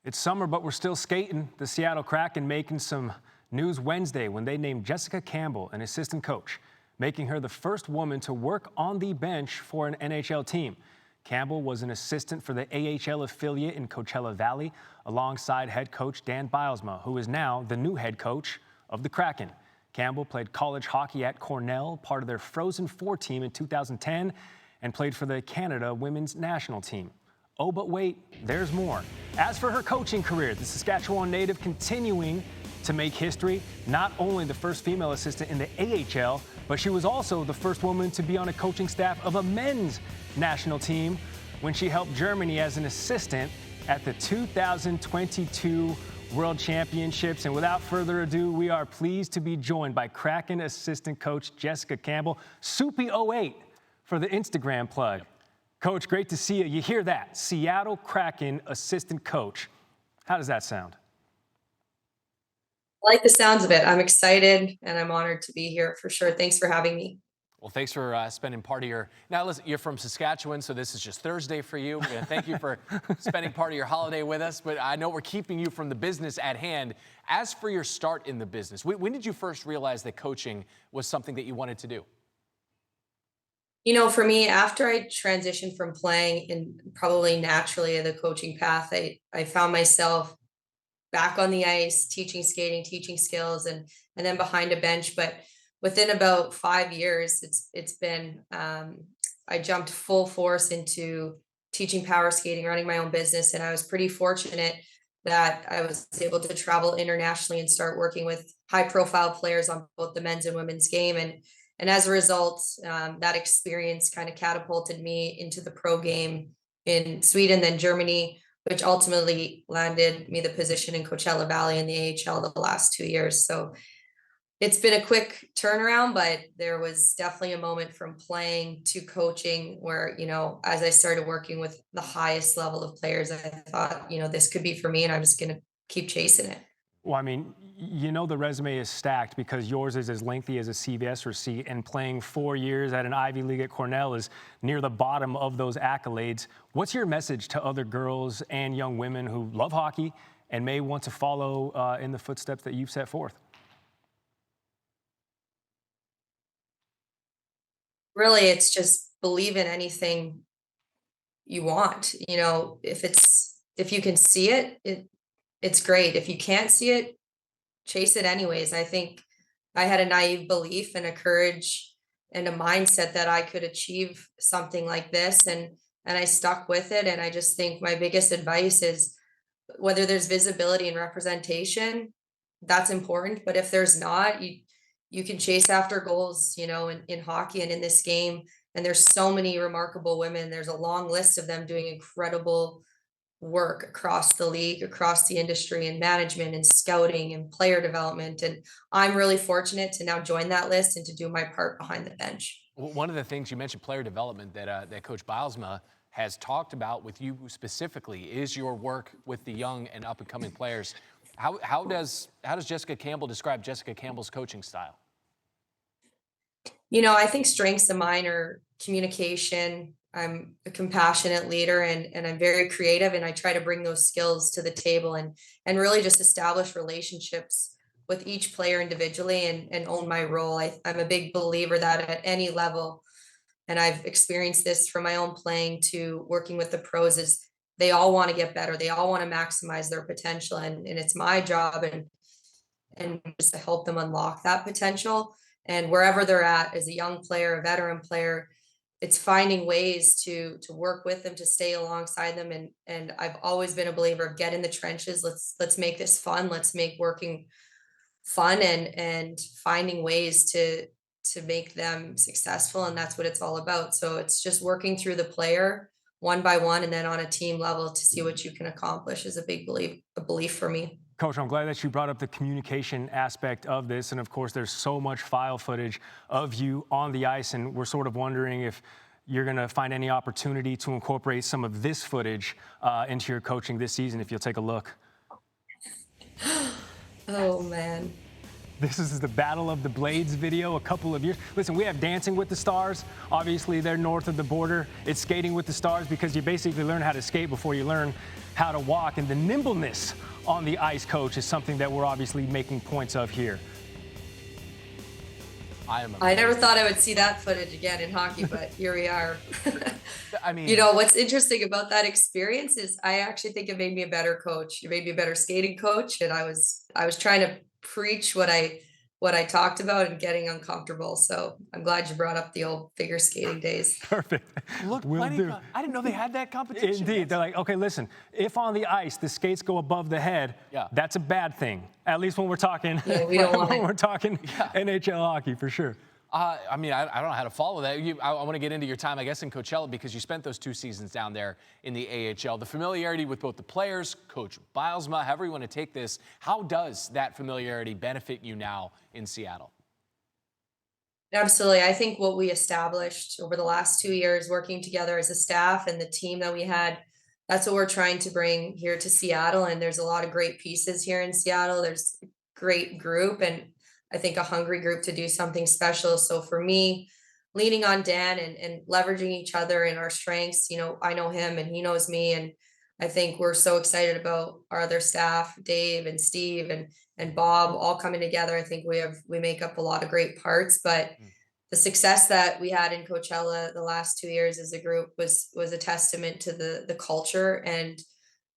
It's summer, but we're still skating. The Seattle Kraken making some news Wednesday when they named Jessica Campbell an assistant coach, making her the first woman to work on the bench for an NHL team. Campbell was an assistant for the AHL affiliate in Coachella Valley alongside head coach Dan Bylsma, who is now the new head coach of the Kraken. Campbell played college hockey at Cornell, part of their Frozen Four team in 2010, and played for the Canada women's national team. Oh, but wait, there's more. As for her coaching career, the Saskatchewan native continuing to make history, not only the first female assistant in the AHL, but she was also the first woman to be on a coaching staff of a men's national team when she helped Germany as an assistant at the 2022 World Championships. And without further ado, we are pleased to be joined by Kraken assistant coach Jessica Campbell, Soupy08 for the Instagram plug. Coach, great to see you. You hear that? Seattle Kraken assistant coach. How does that sound? I like the sounds of it. I'm excited and I'm honored to be here for sure. Thanks for having me. Well, thanks for spending part of your, now listen, you're from Saskatchewan, so this is just Thursday for you. Thank you for spending part of your holiday with us, but I know we're keeping you from the business at hand. As for your start in the business, when did you first realize that coaching was something that you wanted to do? You know, for me, after I transitioned from playing and probably naturally the coaching path, I found myself back on the ice, teaching skating, teaching skills, and then behind a bench. But within about 5 years, it's been I jumped full force into teaching power skating, running my own business, and I was pretty fortunate that I was able to travel internationally and start working with high-profile players on both the men's and women's game. And as a result, that experience kind of catapulted me into the pro game in Sweden, then Germany, which ultimately landed me the position in Coachella Valley in the AHL the last 2 years. So it's been a quick turnaround, but there was definitely a moment from playing to coaching where, you know, as I started working with the highest level of players, I thought, you know, this could be for me and I'm just going to keep chasing it. Well, I mean, you know the resume is stacked because yours is as lengthy as a CVS receipt, and playing 4 years at an Ivy League at Cornell is near the bottom of those accolades. What's your message to other girls and young women who love hockey and may want to follow in the footsteps that you've set forth? Really, it's just believe in anything you want. You know, if you can see it, it's great. If you can't see it, chase it anyways. I think I had a naive belief and a courage and a mindset that I could achieve something like this, and I stuck with it. And I just think my biggest advice is whether there's visibility and representation, that's important. But if there's not, you can chase after goals, you know, in hockey and in this game. And there's so many remarkable women. There's a long list of them doing incredible work across the league, across the industry, and management and scouting and player development. And I'm really fortunate to now join that list and to do my part behind the bench. One of the things you mentioned, player development, that Coach Bylsma has talked about with you specifically is your work with the young and up-and-coming players. How does Jessica Campbell describe Jessica Campbell's coaching style? You know, I think strengths of mine are communication. I'm a compassionate leader and I'm very creative, and I try to bring those skills to the table and really just establish relationships with each player individually and own my role. I'm a big believer that at any level, and I've experienced this from my own playing to working with the pros, is they all want to get better. They all want to maximize their potential. And it's my job and just to help them unlock that potential. And wherever they're at, as a young player, a veteran player, it's finding ways to work with them, to stay alongside them. And I've always been a believer of get in the trenches. Let's make this fun. Let's make working fun and finding ways to make them successful. And that's what it's all about. So it's just working through the player one by one, and then on a team level to see what you can accomplish is a big belief for me. Coach, I'm glad that you brought up the communication aspect of this. And of course, there's so much file footage of you on the ice. And we're sort of wondering if you're going to find any opportunity to incorporate some of this footage into your coaching this season, if you'll take a look. Oh, man. This is the Battle of the Blades video a couple of years. Listen, we have Dancing with the Stars. Obviously, they're north of the border. It's Skating with the Stars because you basically learn how to skate before you learn how to walk. And the nimbleness on the ice, Coach, is something that we're obviously making points of here. I never thought I would see that footage again in hockey, but here we are. I mean, you know, what's interesting about that experience is I actually think it made me a better coach. It made me a better skating coach. And I was trying to preach what I talked about and getting uncomfortable. So I'm glad you brought up the old figure skating days. Perfect. Look, I didn't know they had that competition. Indeed. They're like, okay, listen, if on the ice the skates go above the head, that's a bad thing. At least when we're talking, we don't want when we're talking NHL hockey, for sure. I mean, I don't know how to follow that. I want to get into your time, I guess, in Coachella because you spent those 2 seasons down there in the AHL. The familiarity with both the players, Coach Bylsma, however you want to take this, how does that familiarity benefit you now in Seattle? Absolutely. I think what we established over the last 2 years working together as a staff and the team that we had, that's what we're trying to bring here to Seattle. And there's a lot of great pieces here in Seattle. There's a great group and I think a hungry group to do something special. So for me, leaning on Dan and leveraging each other and our strengths, you know, I know him and he knows me. And I think we're so excited about our other staff, Dave and Steve and Bob all coming together. I think we make up a lot of great parts, but the success that we had in Coachella the last 2 years as a group was a testament to the culture and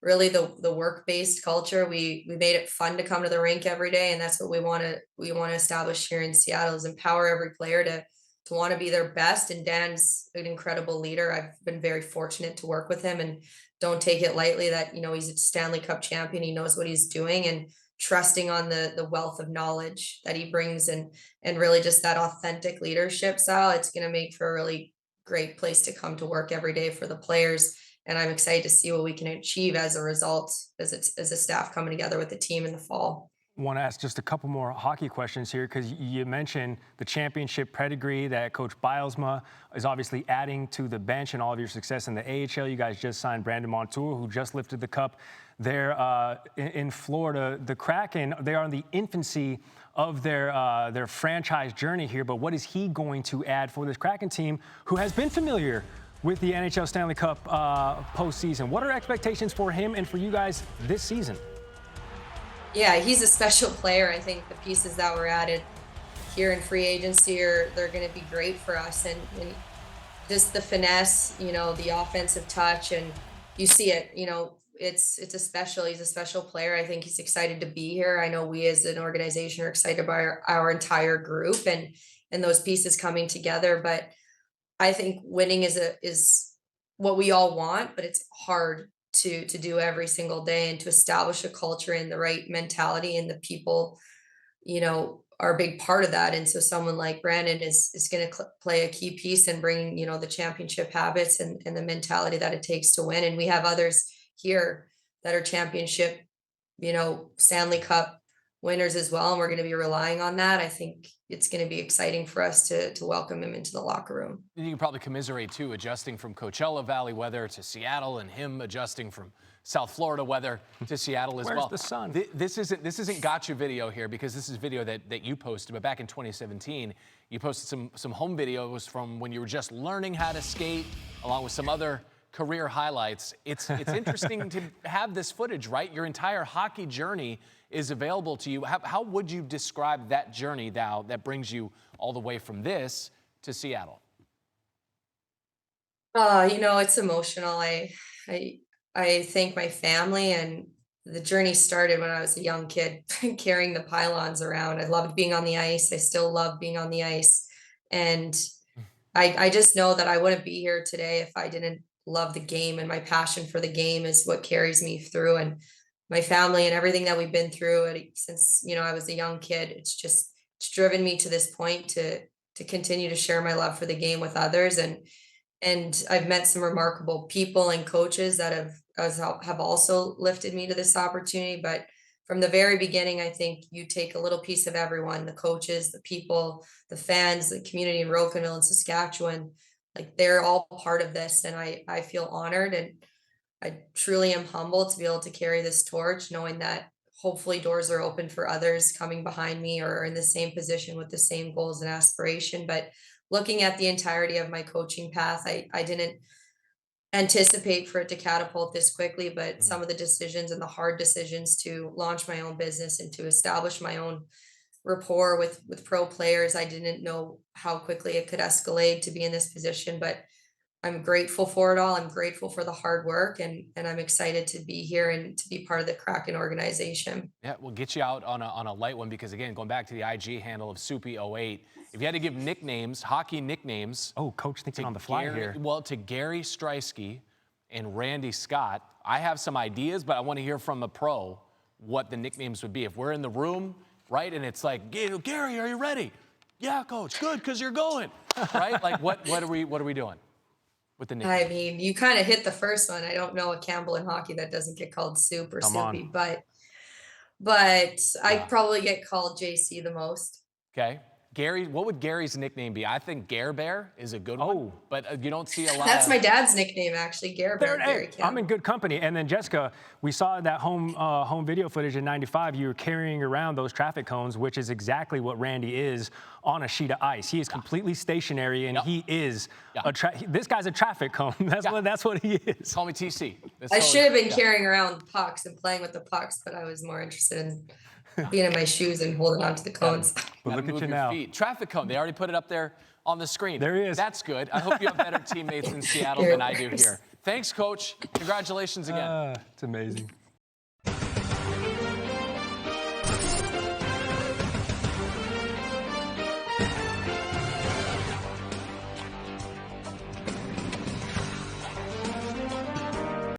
really the work-based culture. We made it fun to come to the rink every day. And that's what we want to establish here in Seattle is empower every player to want to be their best. And Dan's an incredible leader. I've been very fortunate to work with him and don't take it lightly that, you know, he's a Stanley Cup champion. He knows what he's doing and trusting on the wealth of knowledge that he brings and really just that authentic leadership style. It's going to make for a really great place to come to work every day for the players. And I'm excited to see what we can achieve as a result, as a staff coming together with the team in the fall. I want to ask just a couple more hockey questions here because you mentioned the championship pedigree that Coach Bylsma is obviously adding to the bench and all of your success in the AHL. You guys just signed Brandon Montour, who just lifted the cup there in Florida. The Kraken, they are in the infancy of their franchise journey here, but what is he going to add for this Kraken team who has been familiar with the NHL Stanley Cup postseason? What are expectations for him and for you guys this season? Yeah, he's a special player. I think the pieces that were added here in free agency they're going to be great for us. And just the finesse, you know, the offensive touch, and you see it, you know, he's a special player. I think he's excited to be here. I know we as an organization are excited by our entire group and those pieces coming together. But I think winning is what we all want, but it's hard to do every single day and to establish a culture and the right mentality, and the people, you know, are a big part of that. And so someone like Brandon is going to play a key piece in bringing, you know, the championship habits and the mentality that it takes to win. And we have others here that are championship, you know, Stanley Cup winners as well. And we're going to be relying on that. I think it's going to be exciting for us to welcome him into the locker room. You can probably commiserate too, adjusting from Coachella Valley weather to Seattle, and him adjusting from South Florida weather to Seattle as well. Where's the sun? This isn't gotcha video here, because this is video that you posted. But back in 2017, you posted some home videos from when you were just learning how to skate, along with some other career highlights. It's interesting to have this footage, right? Your entire hockey journey is available to you. How would you describe that journey now that brings you all the way from this to Seattle? You know, it's emotional. I thank my family, and the journey started when I was a young kid carrying the pylons around. I loved being on the ice. I still love being on the ice. And I just know that I wouldn't be here today if I didn't love the game, and my passion for the game is what carries me through. And my family and everything that we've been through since, you know, I was a young kid, it's driven me to this point to continue to share my love for the game with others. And I've met some remarkable people and coaches that have also lifted me to this opportunity. But from the very beginning, I think you take a little piece of everyone, the coaches, the people, the fans, the community in Rocanville and Saskatchewan, like they're all part of this. And I feel honored, and I truly am humbled to be able to carry this torch, knowing that hopefully doors are open for others coming behind me or in the same position with the same goals and aspiration. But looking at the entirety of my coaching path, I didn't anticipate for it to catapult this quickly, but some of the decisions and the hard decisions to launch my own business and to establish my own rapport with pro players, I didn't know how quickly it could escalate to be in this position. But I'm grateful for it all. I'm grateful for the hard work, and I'm excited to be here and to be part of the Kraken organization. Yeah, we'll get you out on a light one because, again, going back to the IG handle of Soupy08, if you had to give nicknames, hockey nicknames. Oh, Coach thinking on the fly here. Well, to Gary Streisky and Randy Scott, I have some ideas, but I want to hear from a pro what the nicknames would be. If we're in the room, right, and it's like, Gary, are you ready? Yeah, Coach, good, because you're going, right? Like, what are we doing? With the I mean, you kind of hit the first one. I don't know a Campbell in hockey that doesn't get called Soup or Soupy, but I probably get called JC the most. Okay. Gary, what would Gary's nickname be? I think Gare Bear is a good one, but you don't see a lot. That's my dad's nickname, actually, Gare Bear. Hey, I'm in good company. And then Jessica, we saw that home video footage in '95. You were carrying around those traffic cones, which is exactly what Randy is on a sheet of ice. He is completely stationary, and he is this guy's a traffic cone. That's what he is. Call me TC. I should have been carrying around pucks and playing with the pucks, but I was more interested in being in my shoes and holding on to the cones. But look at you now. Feet. Traffic cone. They already put it up there on the screen. There he is. That's good. I hope you have better teammates in Seattle than I do here. Thanks, Coach. Congratulations again. It's amazing.